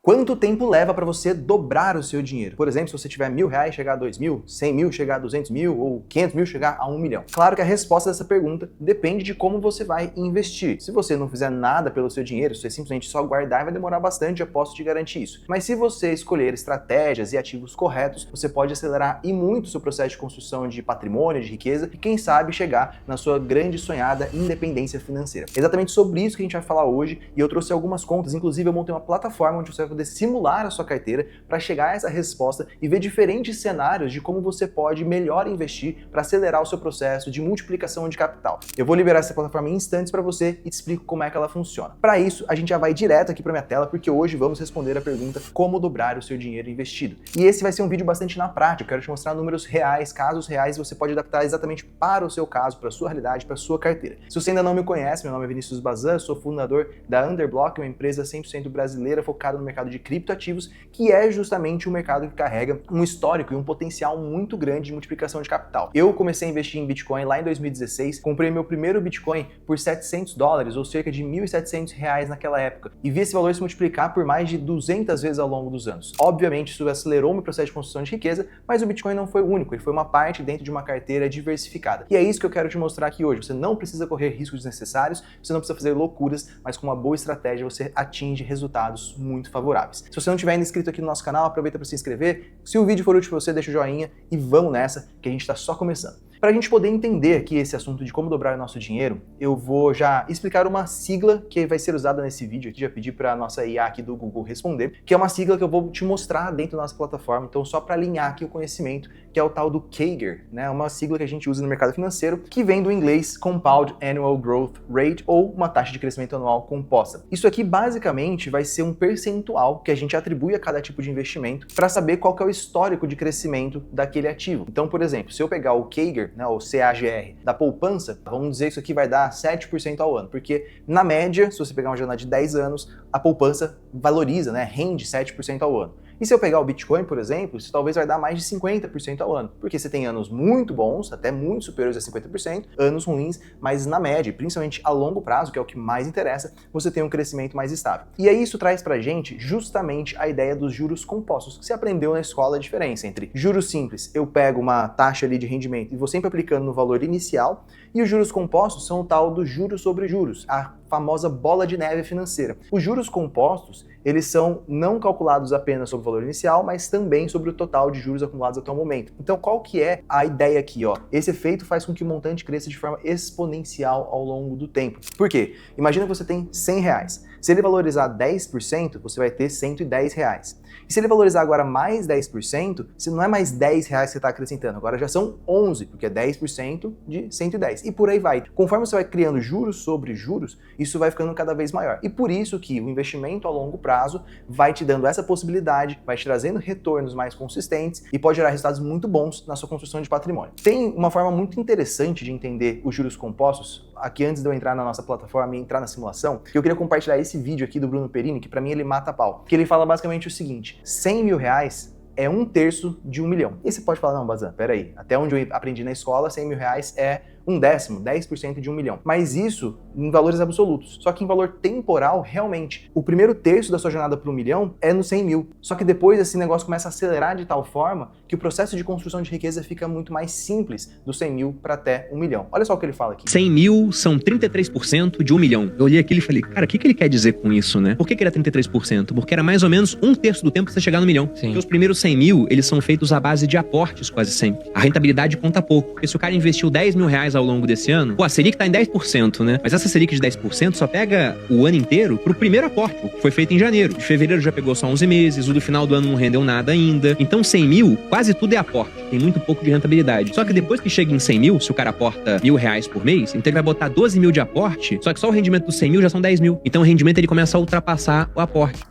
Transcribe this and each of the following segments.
Quanto tempo leva para você dobrar o seu dinheiro? Por exemplo, se você tiver R$1.000 chegar a 2.000, 100 mil chegar a 200 mil ou 500 mil chegar a 1 milhão. Claro que a resposta dessa pergunta depende de como você vai investir. Se você não fizer nada pelo seu dinheiro, se você simplesmente só guardar, vai demorar bastante, eu posso te garantir isso. Mas se você escolher estratégias e ativos corretos, você pode acelerar e muito o seu processo de construção de patrimônio, de riqueza e quem sabe chegar na sua grande sonhada independência financeira. É exatamente sobre isso que a gente vai falar hoje e eu trouxe algumas contas, inclusive eu montei uma plataforma onde você vai poder simular a sua carteira para chegar a essa resposta e ver diferentes cenários de como você pode melhor investir para acelerar o seu processo de multiplicação de capital. Eu vou liberar essa plataforma em instantes para você e te explico como é que ela funciona. Para isso, a gente já vai direto aqui para minha tela, porque hoje vamos responder a pergunta como dobrar o seu dinheiro investido. E esse vai ser um vídeo bastante na prática, eu quero te mostrar números reais, casos reais, e você pode adaptar exatamente para o seu caso, para a sua realidade, para a sua carteira. Se você ainda não me conhece, meu nome é Vinícius Bazan, sou fundador da Underblock, uma empresa 100% brasileira focada no mercado de criptoativos, que é justamente um mercado que carrega um histórico e um potencial muito grande de multiplicação de capital. Eu comecei a investir em Bitcoin lá em 2016, comprei meu primeiro Bitcoin por $700, ou cerca de R$1.700 naquela época, e vi esse valor se multiplicar por mais de 200 vezes ao longo dos anos. Obviamente, isso acelerou o meu processo de construção de riqueza, mas o Bitcoin não foi o único, ele foi uma parte dentro de uma carteira diversificada. E é isso que eu quero te mostrar aqui hoje. Você não precisa correr riscos desnecessários, você não precisa fazer loucuras, mas com uma boa estratégia você atinge resultados muito favoráveis. Se você não estiver ainda inscrito aqui no nosso canal, aproveita para se inscrever. Se o vídeo for útil para você, deixa o joinha e vamos nessa, que a gente está só começando. Para a gente poder entender aqui esse assunto de como dobrar o nosso dinheiro, eu vou já explicar uma sigla que vai ser usada nesse vídeo aqui, já pedi para a nossa IA aqui do Google responder, que é uma sigla que eu vou te mostrar dentro da nossa plataforma, então só para alinhar aqui o conhecimento, que é o tal do CAGR, né? Uma sigla que a gente usa no mercado financeiro, que vem do inglês Compound Annual Growth Rate, ou uma taxa de crescimento anual composta. Isso aqui basicamente vai ser um percentual que a gente atribui a cada tipo de investimento para saber qual que é o histórico de crescimento daquele ativo. Então, por exemplo, se eu pegar o CAGR, né, ou CAGR, da poupança, vamos dizer que isso aqui vai dar 7% ao ano, porque na média, se você pegar uma janela de 10 anos, a poupança valoriza, né, rende 7% ao ano. E se eu pegar o Bitcoin, por exemplo, isso talvez vai dar mais de 50% ao ano, porque você tem anos muito bons, até muito superiores a 50%, anos ruins, mas na média, principalmente a longo prazo, que é o que mais interessa, você tem um crescimento mais estável. E aí isso traz pra gente justamente a ideia dos juros compostos, que você aprendeu na escola a diferença entre juros simples, eu pego uma taxa ali de rendimento e vou sempre aplicando no valor inicial, e os juros compostos são o tal do juros sobre juros, a famosa bola de neve financeira. Os juros compostos, eles são não calculados apenas sobre o valor inicial, mas também sobre o total de juros acumulados até o momento. Então, qual que é a ideia aqui, ó? Esse efeito faz com que o montante cresça de forma exponencial ao longo do tempo. Por quê? Imagina que você tem R$100. Se ele valorizar 10%, você vai ter R$110. E se ele valorizar agora mais 10%, se não é mais R$10 que você está acrescentando, agora já são 11, porque é 10% de 110. E por aí vai. Conforme você vai criando juros sobre juros, isso vai ficando cada vez maior. E por isso que o investimento a longo prazo vai te dando essa possibilidade, vai te trazendo retornos mais consistentes e pode gerar resultados muito bons na sua construção de patrimônio. Tem uma forma muito interessante de entender os juros compostos, aqui antes de eu entrar na nossa plataforma e entrar na simulação, que eu queria compartilhar esse vídeo aqui do Bruno Perini, que pra mim ele mata a pau. Que ele fala basicamente o seguinte: R$100 mil é 1/3 de 1 milhão. E você pode falar, não, Bazan, peraí, até onde eu aprendi na escola, R$100 mil é 1/10, 10% de 1 milhão. Mas isso em valores absolutos. Só que em valor temporal, realmente, o primeiro terço da sua jornada para 1 milhão é no 100 mil. Só que depois esse negócio começa a acelerar de tal forma que o processo de construção de riqueza fica muito mais simples do 100 mil para até 1 milhão. Olha só o que ele fala aqui. 100 mil são 33% de 1 milhão. Eu olhei aquilo e falei, cara, o que ele quer dizer com isso, né? Por que era 33%? Porque era mais ou menos 1/3 do tempo pra você chegar no milhão. Sim. Porque os primeiros 100 mil, eles são feitos à base de aportes quase sempre. A rentabilidade conta pouco. Porque se o cara investiu R$10 mil ao longo desse ano, pô, a Selic tá em 10%, né? Mas essa Selic de 10% só pega o ano inteiro pro primeiro aporte, o que foi feito em janeiro. De fevereiro já pegou só 11 meses, o do final do ano não rendeu nada ainda. Então 100 mil, quase tudo é aporte. Tem muito pouco de rentabilidade. Só que depois que chega em 100 mil, se o cara aporta R$1.000 por mês, então ele vai botar 12 mil de aporte, só que só o rendimento dos 100 mil já são 10 mil. Então o rendimento ele começa a ultrapassar o aporte.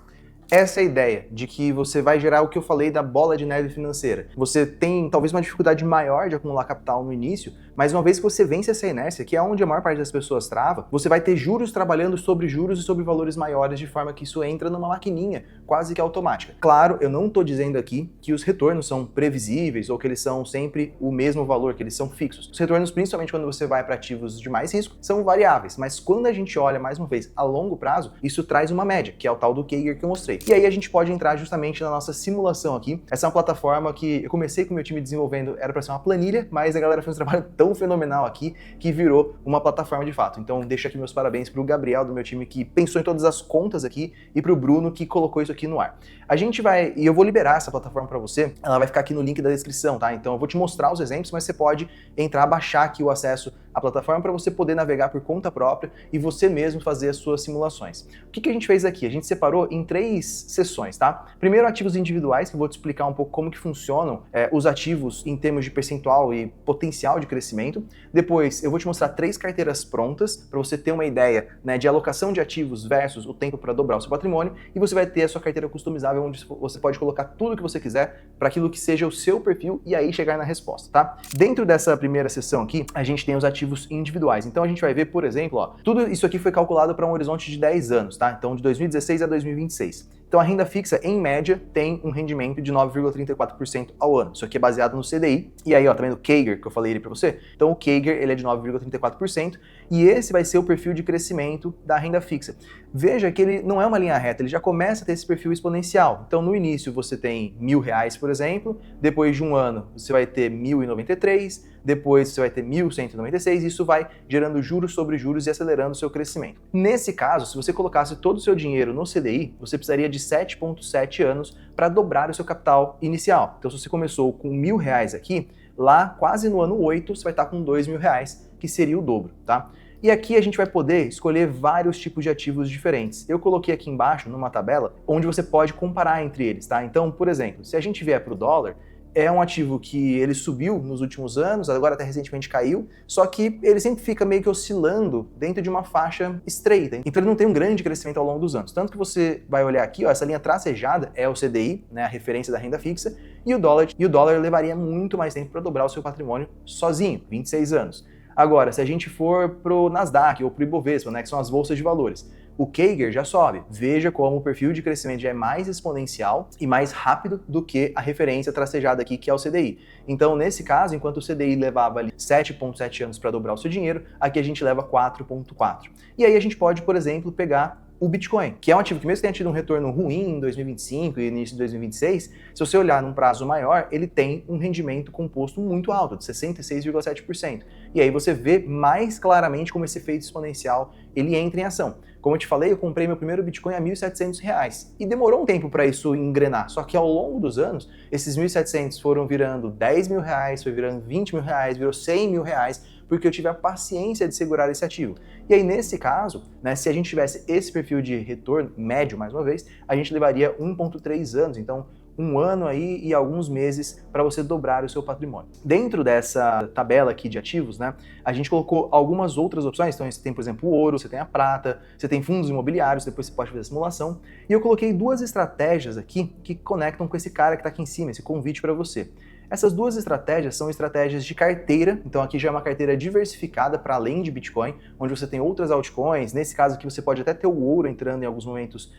Essa é a ideia de que você vai gerar o que eu falei da bola de neve financeira. Você tem talvez uma dificuldade maior de acumular capital no início, mas uma vez que você vence essa inércia, que é onde a maior parte das pessoas trava, você vai ter juros trabalhando sobre juros e sobre valores maiores, de forma que isso entra numa maquininha quase que automática. Claro, eu não estou dizendo aqui que os retornos são previsíveis ou que eles são sempre o mesmo valor, que eles são fixos. Os retornos, principalmente quando você vai para ativos de mais risco, são variáveis, mas quando a gente olha, mais uma vez, a longo prazo, isso traz uma média, que é o tal do CAGR que eu mostrei. E aí a gente pode entrar justamente na nossa simulação aqui. Essa é uma plataforma que eu comecei com o meu time desenvolvendo, era para ser uma planilha, mas a galera fez um trabalho tão fenomenal aqui que virou uma plataforma de fato. Então deixo aqui meus parabéns para o Gabriel do meu time que pensou em todas as contas aqui e para o Bruno que colocou isso aqui no ar. A gente vai, e eu vou liberar essa plataforma para você, ela vai ficar aqui no link da descrição, tá? Então eu vou te mostrar os exemplos, mas você pode entrar, baixar aqui o acesso à plataforma para você poder navegar por conta própria e você mesmo fazer as suas simulações. O que a gente fez aqui? A gente separou em 3 sessões, tá? Primeiro, ativos individuais, que eu vou te explicar um pouco como que funcionam os ativos em termos de percentual e potencial de crescimento. Depois, eu vou te mostrar 3 carteiras prontas para você ter uma ideia, né, de alocação de ativos versus o tempo para dobrar o seu patrimônio, e você vai ter a sua carteira customizável onde você pode colocar tudo que você quiser para aquilo que seja o seu perfil e aí chegar na resposta, tá? Dentro dessa primeira sessão aqui, a gente tem os ativos individuais. Então a gente vai ver, por exemplo, ó, tudo isso aqui foi calculado para um horizonte de 10 anos, tá? Então de 2016 a 2026. Então a renda fixa, em média, tem um rendimento de 9,34% ao ano. Isso aqui é baseado no CDI. E aí, ó, tá vendo o CAGR que eu falei ele para você? Então o CAGR, ele é de 9,34% e esse vai ser o perfil de crescimento da renda fixa. Veja que ele não é uma linha reta, ele já começa a ter esse perfil exponencial. Então no início você tem R$1.000, por exemplo, depois de um ano você vai ter 1.093, depois você vai ter 1.196, e isso vai gerando juros sobre juros e acelerando o seu crescimento. Nesse caso, se você colocasse todo o seu dinheiro no CDI, você precisaria de 7,7 anos para dobrar o seu capital inicial. Então se você começou com R$1.000 aqui, lá quase no ano 8 você vai estar com R$2.000, que seria o dobro, tá? E aqui a gente vai poder escolher vários tipos de ativos diferentes. Eu coloquei aqui embaixo numa tabela onde você pode comparar entre eles, tá? Então, por exemplo, se a gente vier para o dólar, é um ativo que ele subiu nos últimos anos, agora até recentemente caiu, só que ele sempre fica meio que oscilando dentro de uma faixa estreita. Então ele não tem um grande crescimento ao longo dos anos. Tanto que você vai olhar aqui, ó, essa linha tracejada é o CDI, né, a referência da renda fixa, e o dólar levaria muito mais tempo para dobrar o seu patrimônio sozinho, 26 anos. Agora, se a gente for pro Nasdaq ou pro Ibovespa, né, que são as bolsas de valores, o CAGR já sobe. Veja como o perfil de crescimento já é mais exponencial e mais rápido do que a referência tracejada aqui, que é o CDI. Então, nesse caso, enquanto o CDI levava ali 7,7 anos para dobrar o seu dinheiro, aqui a gente leva 4,4. E aí a gente pode, por exemplo, pegar o Bitcoin, que é um ativo que mesmo que tenha tido um retorno ruim em 2025 e início de 2026, se você olhar num prazo maior, ele tem um rendimento composto muito alto, de 66,7%. E aí você vê mais claramente como esse efeito exponencial ele entra em ação. Como eu te falei, eu comprei meu primeiro Bitcoin a R$1.700 e demorou um tempo para isso engrenar, só que ao longo dos anos, esses 1.700 foram virando R$10.000, foi virando R$20.000, virou R$100.000, porque eu tive a paciência de segurar esse ativo. E aí, nesse caso, né, se a gente tivesse esse perfil de retorno médio, mais uma vez, a gente levaria 1,3 anos, então um ano aí e alguns meses para você dobrar o seu patrimônio. Dentro dessa tabela aqui de ativos, né, a gente colocou algumas outras opções. Então você tem, por exemplo, o ouro, você tem a prata, você tem fundos imobiliários, depois você pode fazer a simulação. E eu coloquei 2 estratégias aqui que conectam com esse cara que está aqui em cima, esse convite para você. Essas 2 estratégias são estratégias de carteira, então aqui já é uma carteira diversificada para além de Bitcoin, onde você tem outras altcoins, nesse caso aqui você pode até ter o ouro entrando em alguns momentos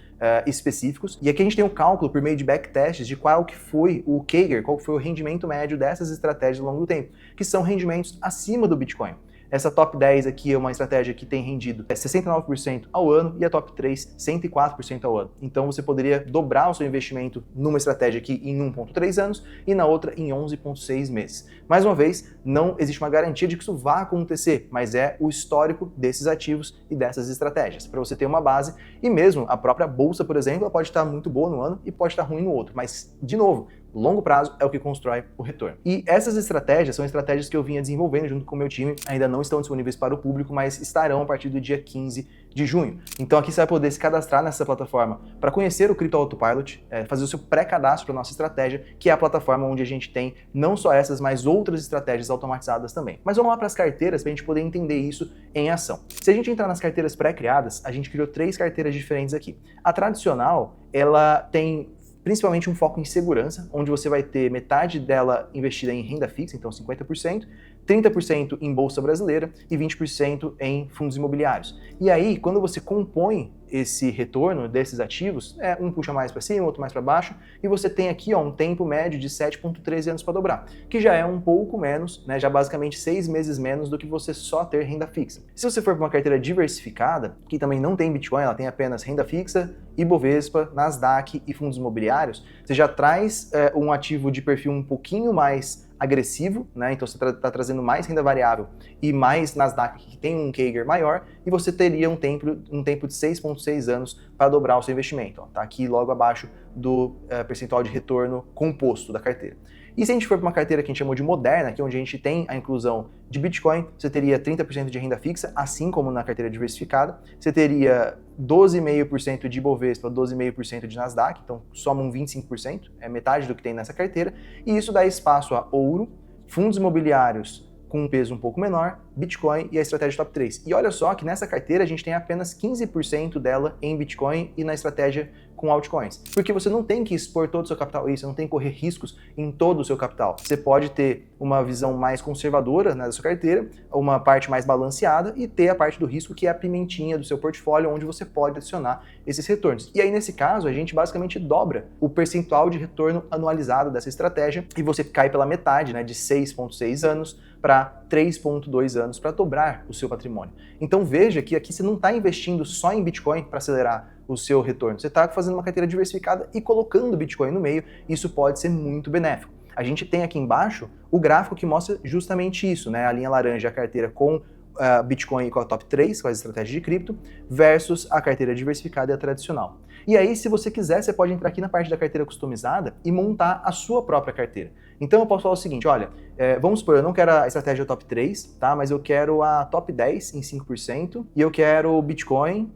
específicos, e aqui a gente tem um cálculo por meio de backtests de qual que foi o CAGR, qual que foi o rendimento médio dessas estratégias ao longo do tempo, que são rendimentos acima do Bitcoin. Essa top 10 aqui é uma estratégia que tem rendido 69% ao ano e a top 3, 104% ao ano. Então você poderia dobrar o seu investimento numa estratégia aqui em 1,3 anos e na outra em 11,6 meses. Mais uma vez, não existe uma garantia de que isso vá acontecer, mas é o histórico desses ativos e dessas estratégias, para você ter uma base. E mesmo a própria bolsa, por exemplo, ela pode estar muito boa no ano e pode estar ruim no outro, mas, de novo, longo prazo é o que constrói o retorno. E essas estratégias são estratégias que eu vinha desenvolvendo junto com o meu time, ainda não estão disponíveis para o público, mas estarão a partir do dia 15 de junho. Então aqui você vai poder se cadastrar nessa plataforma para conhecer o Crypto Autopilot, fazer o seu pré-cadastro para a nossa estratégia, que é a plataforma onde a gente tem não só essas, mas outras estratégias automatizadas também. Mas vamos lá para as carteiras para a gente poder entender isso em ação. Se a gente entrar nas carteiras pré-criadas, a gente criou 3 carteiras diferentes aqui. A tradicional, ela tem principalmente um foco em segurança, onde você vai ter metade dela investida em renda fixa, então 50%, 30% em bolsa brasileira e 20% em fundos imobiliários. E aí, quando você compõe esse retorno desses ativos, um puxa mais para cima, outro mais para baixo, e você tem aqui um tempo médio de 7,13 anos para dobrar, que já é um pouco menos, né, já basicamente 6 meses menos do que você só ter renda fixa. Se você for para uma carteira diversificada, que também não tem Bitcoin, ela tem apenas renda fixa, Ibovespa, Nasdaq e fundos imobiliários, você já traz um ativo de perfil um pouquinho mais agressivo, né? Então você está trazendo mais renda variável e mais Nasdaq, que tem um CAGR maior, e você teria um tempo de 6,6 anos para dobrar o seu investimento. Está aqui logo abaixo do percentual de retorno composto da carteira. E se a gente for para uma carteira que a gente chamou de moderna, que é onde a gente tem a inclusão de Bitcoin, você teria 30% de renda fixa, assim como na carteira diversificada. Você teria 12,5% de Ibovespa, 12,5% de Nasdaq, então soma um 25%, é metade do que tem nessa carteira. E isso dá espaço a ouro, fundos imobiliários com um peso um pouco menor, Bitcoin e a estratégia top 3. E olha só que nessa carteira a gente tem apenas 15% dela em Bitcoin e na estratégia com altcoins. Porque você não tem que expor todo o seu capital a isso, você não tem que correr riscos em todo o seu capital. Você pode ter uma visão mais conservadora, né, da sua carteira, uma parte mais balanceada e ter a parte do risco que é a pimentinha do seu portfólio, onde você pode adicionar esses retornos. E aí nesse caso a gente basicamente dobra o percentual de retorno anualizado dessa estratégia e você cai pela metade, né, de 6,6 anos para 3,2 anos para dobrar o seu patrimônio. Então veja que aqui você não está investindo só em Bitcoin para acelerar o seu retorno, você está fazendo uma carteira diversificada e colocando Bitcoin no meio, isso pode ser muito benéfico. A gente tem aqui embaixo o gráfico que mostra justamente isso, né? A linha laranja é a carteira com Bitcoin e com a top 3, com as estratégias de cripto, versus a carteira diversificada e a tradicional. E aí, se você quiser, você pode entrar aqui na parte da carteira customizada e montar a sua própria carteira. Então eu posso falar o seguinte, olha, vamos supor, eu não quero a estratégia top 3, tá? Mas eu quero a top 10 em 5% e eu quero o Bitcoin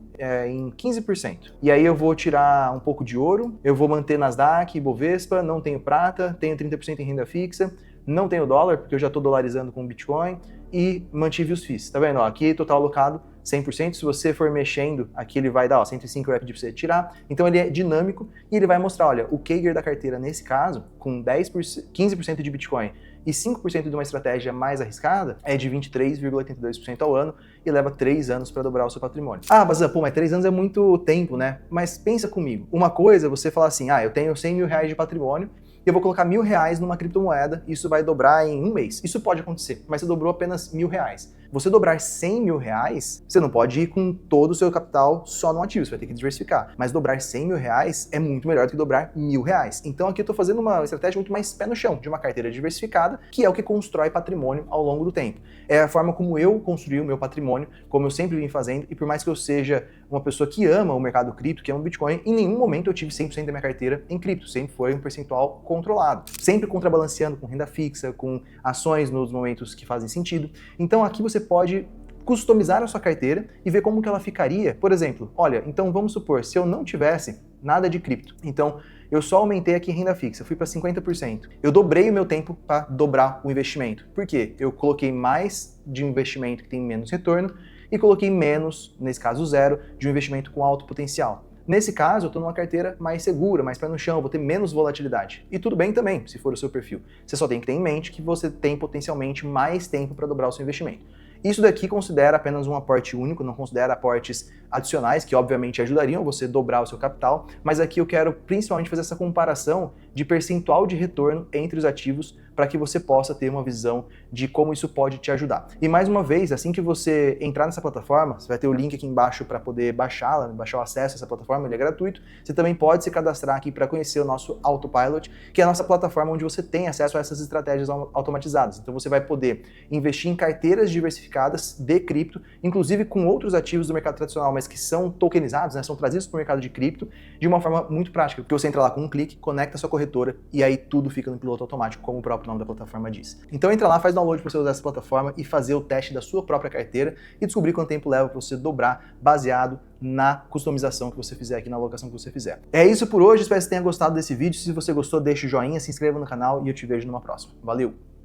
em 15%. E aí eu vou tirar um pouco de ouro, eu vou manter Nasdaq, Ibovespa, não tenho prata, tenho 30% em renda fixa, não tenho dólar, porque eu já estou dolarizando com o Bitcoin, e mantive os FIIs. Tá vendo? Ó, aqui total alocado 100%, se você for mexendo, aqui ele vai dar 105 vai pedir para você tirar, então ele é dinâmico e ele vai mostrar, olha, o CAGR da carteira nesse caso, com 15% de Bitcoin e 5% de uma estratégia mais arriscada, é de 23,82% ao ano e leva 3 anos para dobrar o seu patrimônio. Ah, Bazan, mas 3 anos é muito tempo, né? Mas pensa comigo, uma coisa é você falar assim, eu tenho 100 mil reais de patrimônio, eu vou colocar R$1.000 numa criptomoeda e isso vai dobrar em um mês. Isso pode acontecer, mas você dobrou apenas R$1.000. Você dobrar 100 mil reais, você não pode ir com todo o seu capital só no ativo, você vai ter que diversificar. Mas dobrar 100 mil reais é muito melhor do que dobrar R$1.000. Então aqui eu estou fazendo uma estratégia muito mais pé no chão, de uma carteira diversificada, que é o que constrói patrimônio ao longo do tempo. É a forma como eu construí o meu patrimônio, como eu sempre vim fazendo, e por mais que eu seja uma pessoa que ama o mercado cripto, que ama o Bitcoin, em nenhum momento eu tive 100% da minha carteira em cripto, sempre foi um percentual controlado, sempre contrabalanceando com renda fixa, com ações nos momentos que fazem sentido. Então aqui você pode customizar a sua carteira e ver como que ela ficaria. Por exemplo, olha, então vamos supor, se eu não tivesse nada de cripto, então eu só aumentei aqui renda fixa, fui para 50%. Eu dobrei o meu tempo para dobrar o investimento. Por quê? Eu coloquei mais de um investimento que tem menos retorno e coloquei menos, nesse caso zero, de um investimento com alto potencial. Nesse caso, eu estou numa carteira mais segura, mais pé no chão, vou ter menos volatilidade. E tudo bem também, se for o seu perfil. Você só tem que ter em mente que você tem potencialmente mais tempo para dobrar o seu investimento. Isso daqui considera apenas um aporte único, não considera aportes adicionais, que obviamente ajudariam você a dobrar o seu capital, mas aqui eu quero principalmente fazer essa comparação de percentual de retorno entre os ativos para que você possa ter uma visão de como isso pode te ajudar. E mais uma vez, assim que você entrar nessa plataforma, você vai ter o link aqui embaixo para poder baixá-la, baixar o acesso a essa plataforma, ele é gratuito. Você também pode se cadastrar aqui para conhecer o nosso Autopilot, que é a nossa plataforma onde você tem acesso a essas estratégias automatizadas. Então você vai poder investir em carteiras diversificadas de cripto, inclusive com outros ativos do mercado tradicional, mas que são tokenizados, né, são trazidos para o mercado de cripto de uma forma muito prática, porque você entra lá com um clique, conecta a sua corretora e aí tudo fica no piloto automático, como o próprio nome da plataforma diz. Então entra lá, faz download para você usar essa plataforma e fazer o teste da sua própria carteira e descobrir quanto tempo leva para você dobrar baseado na customização que você fizer aqui, na alocação que você fizer. É isso por hoje, espero que você tenha gostado desse vídeo. Se você gostou, deixa o joinha, se inscreva no canal e eu te vejo numa próxima. Valeu!